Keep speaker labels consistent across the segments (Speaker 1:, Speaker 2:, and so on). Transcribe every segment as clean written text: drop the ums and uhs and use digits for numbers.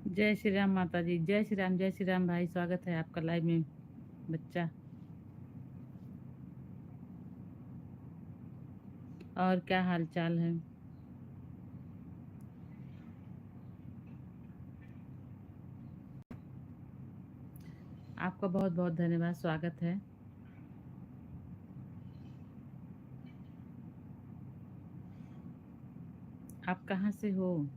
Speaker 1: जय श्री राम माता जी। जय श्री राम भाई, स्वागत है आपका लाइव में। बच्चा, और क्या हाल चाल है? आपका बहुत बहुत धन्यवाद, स्वागत है। आप कहाँ से हो?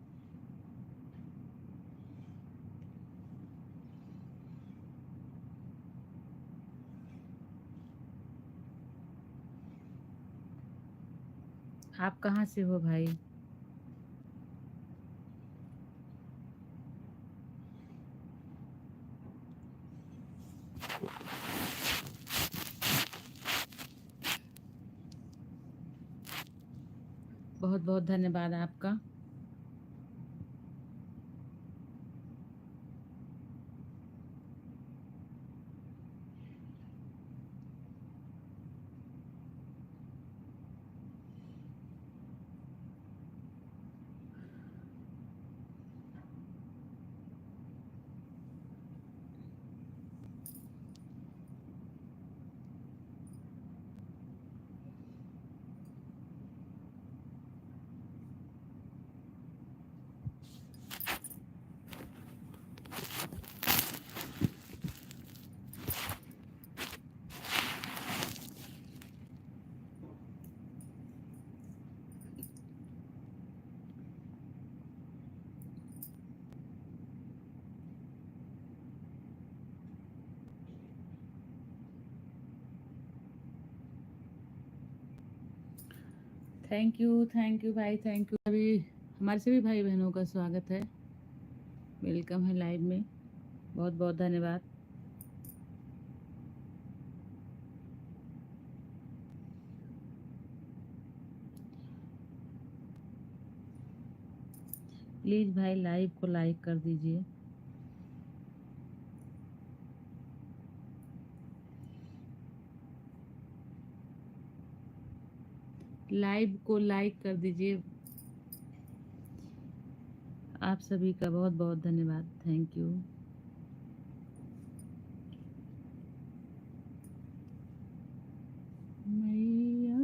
Speaker 1: आप कहाँ से हो भाई? बहुत बहुत धन्यवाद आपका। थैंक यू भाई, थैंक यू। अभी हमारे सभी भाई बहनों का स्वागत है, वेलकम है लाइव में। बहुत बहुत धन्यवाद। प्लीज़ भाई लाइव को लाइक कर दीजिए। लाइव को लाइक कर दीजिए। आप सभी का बहुत बहुत धन्यवाद, थैंक यू। मैया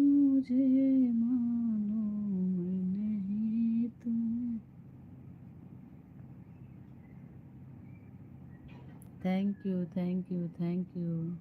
Speaker 1: मुझे मालूम नहीं तुम्हें। Thank you, thank you, thank you.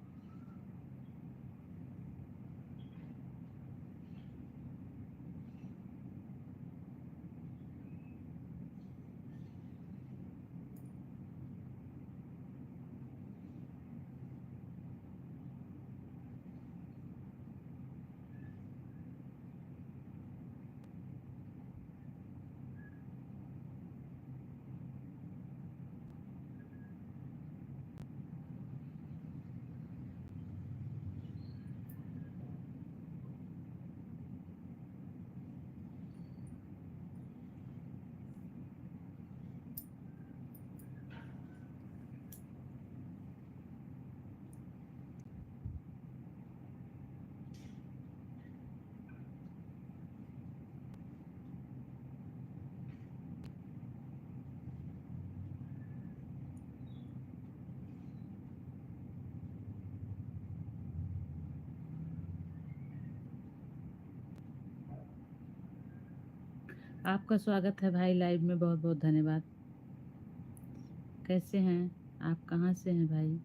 Speaker 1: आपका स्वागत है भाई लाइव में, बहुत बहुत धन्यवाद। कैसे हैं आप? कहाँ से हैं भाई?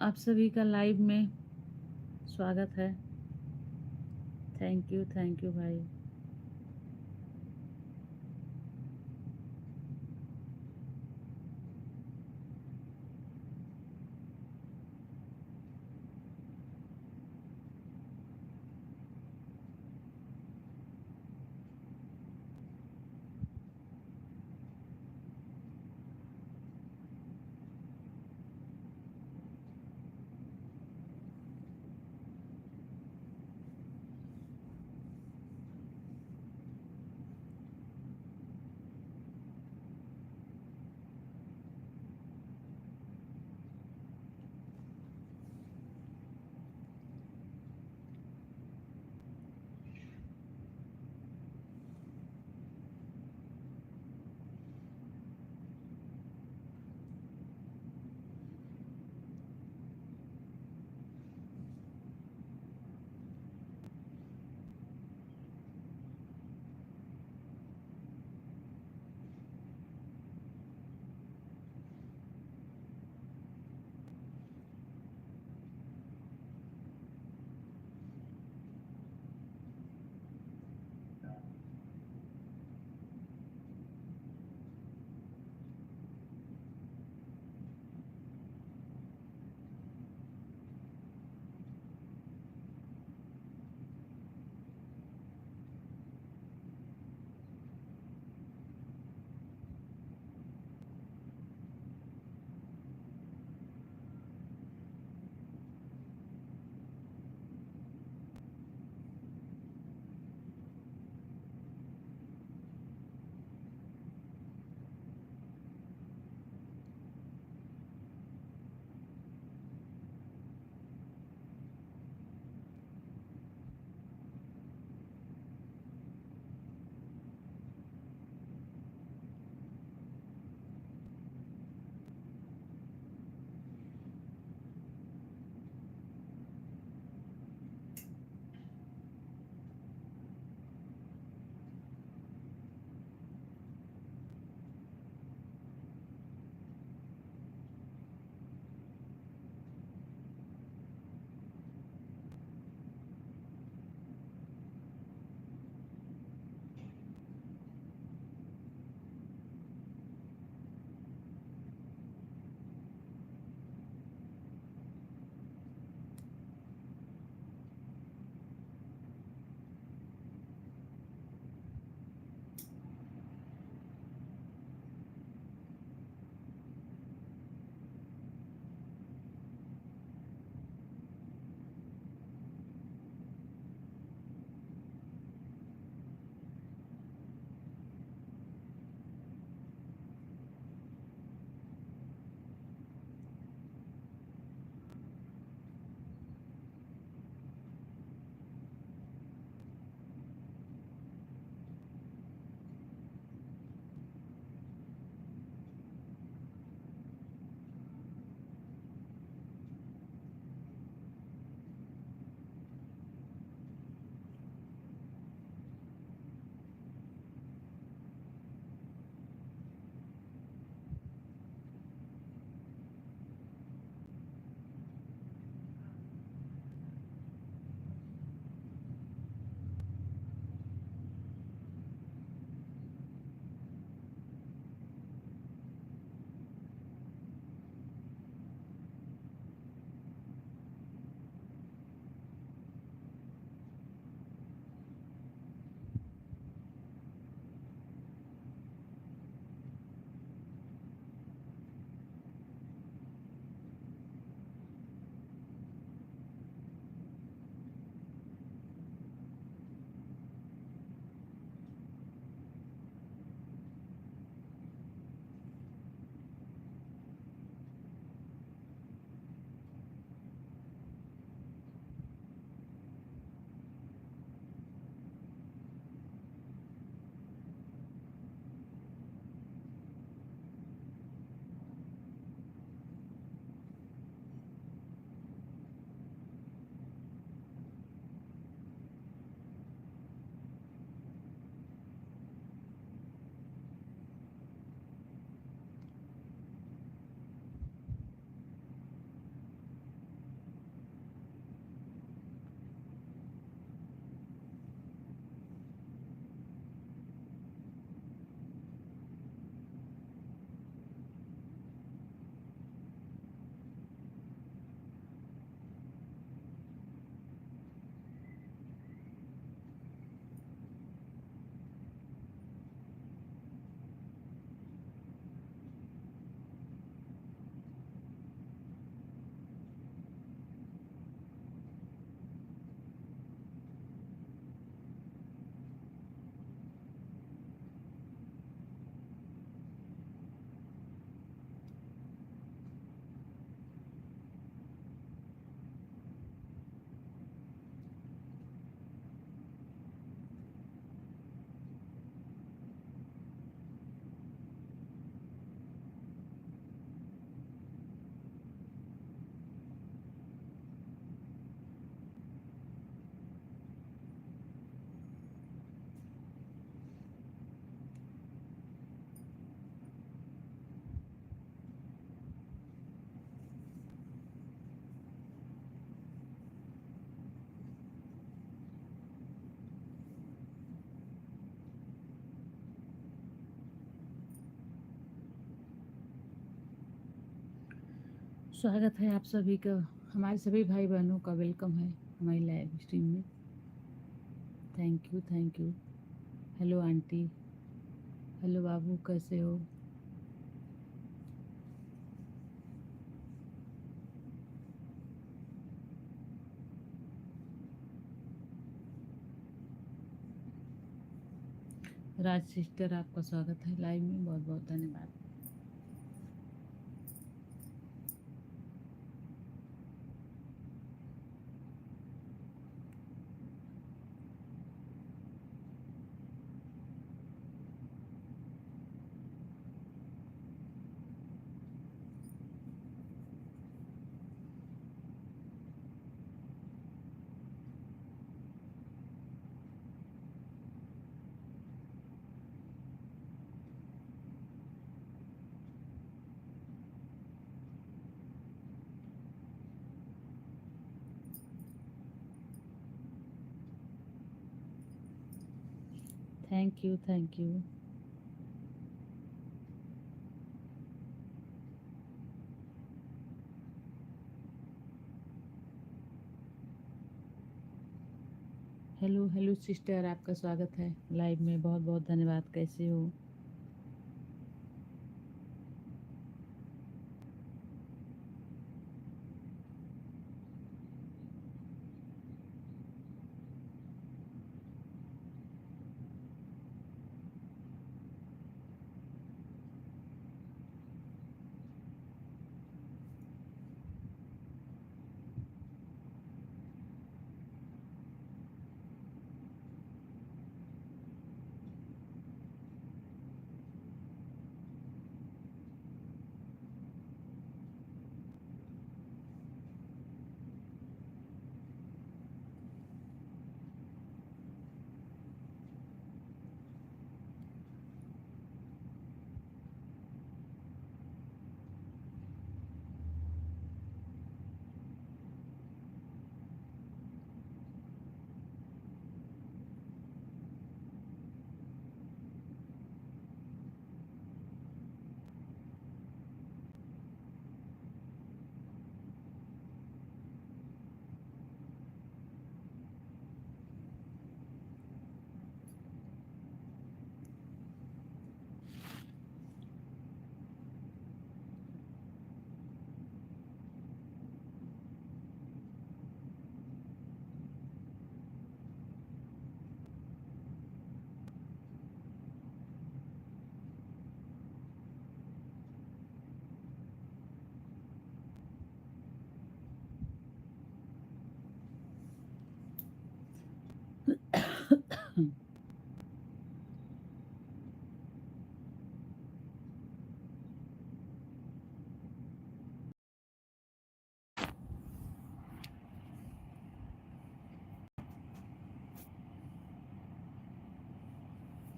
Speaker 1: आप सभी का लाइव में स्वागत है। थैंक यू भाई। स्वागत है आप सभी का, हमारे सभी भाई बहनों का वेलकम है हमारी लाइव स्ट्रीम में। Thank you, thank you. Hello aunty, hello बाबू, कैसे हो? राज सिस्टर, आपका स्वागत है लाइव में, बहुत बहुत धन्यवाद। Thank you, thank you. Hello hello sister, आपका स्वागत है लाइव में, बहुत बहुत धन्यवाद। कैसे हो?